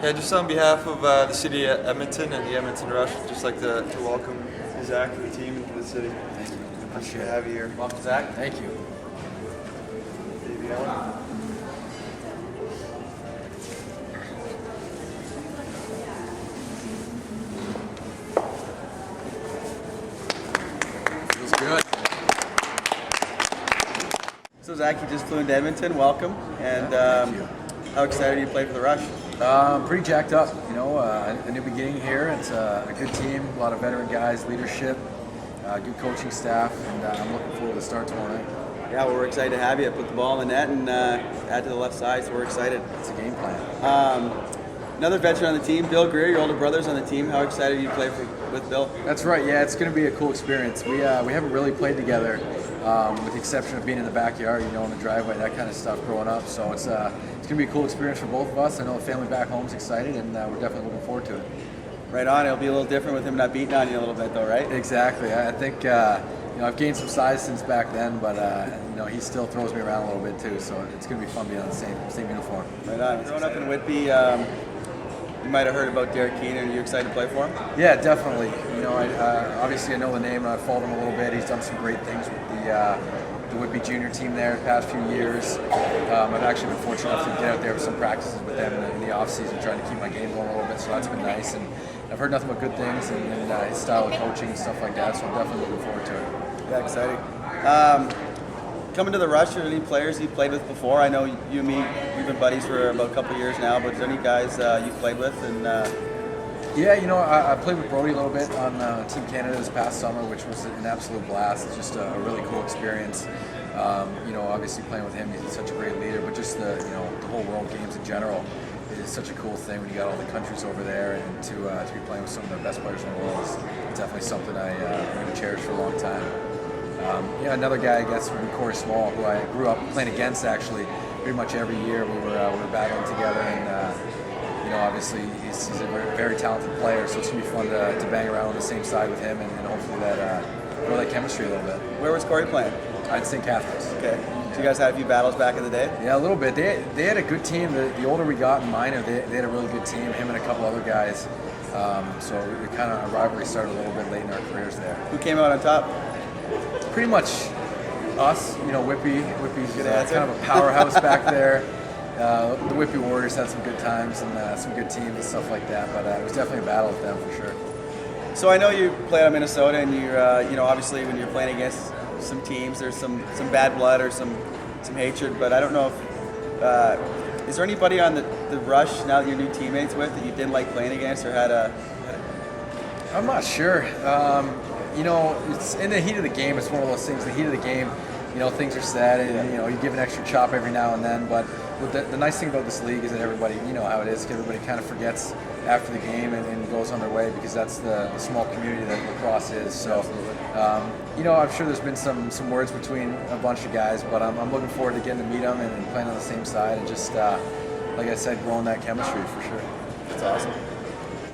Yeah, just on behalf of the city of Edmonton and the Edmonton Rush, I'd just like to welcome Zack to the team and to the city. Thank you. Appreciate to have you here. Welcome, Zack. Thank you. Davey Allen. Feels good. So Zack, you just flew into Edmonton. Welcome, and Thank you. how excited are you to play for the Rush? Pretty jacked up. A new beginning here. It's a good team, a lot of veteran guys, leadership, good coaching staff, and I'm looking forward to the start tomorrow night. Yeah, well, we're excited to have you. Put the ball in the net and add to the left side. So we're excited. It's a game plan. Another veteran on the team, Bill Greer. Your older brother's on the team. How excited are you to play with Bill? That's right. Yeah, it's going to be a cool experience. We haven't really played together, with the exception of being in the backyard, in the driveway, that kind of stuff growing up. So it's going to be a cool experience for both of us. I know the family back home is excited, and we're definitely looking forward to it. Right on. It'll be a little different with him not beating on you a little bit, though, right? Exactly. I think I've gained some size since back then, but he still throws me around a little bit too. So it's going to be fun being on the same uniform. Right on. Growing up in Whitby, you might have heard about Derek Keenan. Are you excited to play for him? Yeah, definitely. Obviously I know the name and I've followed him a little bit. He's done some great things with the Whitby junior team there the past few years. I've actually been fortunate enough to get out there with some practices with them in the off season, trying to keep my game going a little bit. So that's been nice, and I've heard nothing but good things and his style of coaching and stuff like that. So I'm definitely looking forward to it. Yeah, exciting. Coming to the Rush, are there any players you played with before? I know you and me, we've been buddies for about a couple of years now, but is there any guys you've played with? And Yeah, I played with Brody a little bit on Team Canada this past summer, which was an absolute blast. It's just a really cool experience. Obviously playing with him, he's such a great leader, but just the whole World Games in general is such a cool thing when you got all the countries over there, and to be playing with some of the best players in the world is definitely something I'm going to cherish for a long time. Another guy, I guess, would be Corey Small, who I grew up playing against actually pretty much every year. We were battling together, and obviously he's a very talented player, so it's going to be fun to bang around on the same side with him, and hopefully grow that chemistry a little bit. where was Corey playing? I'd St. Catherine's. Okay. So you guys had a few battles back in the day? Yeah, a little bit. They had a good team. The older we got in minor, they had a really good team, him and a couple other guys. So our rivalry started a little bit late in our careers there. Who came out on top? Pretty much us, Whitby's Good answer. kind of a powerhouse back there. The Whitby Warriors had some good times and some good teams and stuff like that, but it was definitely a battle with them for sure. So I know you played on Minnesota, and you're, obviously when you're playing against some teams, there's some bad blood or some hatred, but I don't know if, is there anybody on the Rush now that you're new teammates with that you didn't like playing against or had a I'm not sure. It's in the heat of the game. It's one of those things. The heat of the game, things are said, and you give an extra chop every now and then. But the nice thing about this league is that everybody, how it is. Everybody kind of forgets after the game and goes on their way, because that's the small community that lacrosse is. So, I'm sure there's been some words between a bunch of guys, but I'm looking forward to getting to meet them and playing on the same side and just, like I said, growing that chemistry for sure. That's awesome.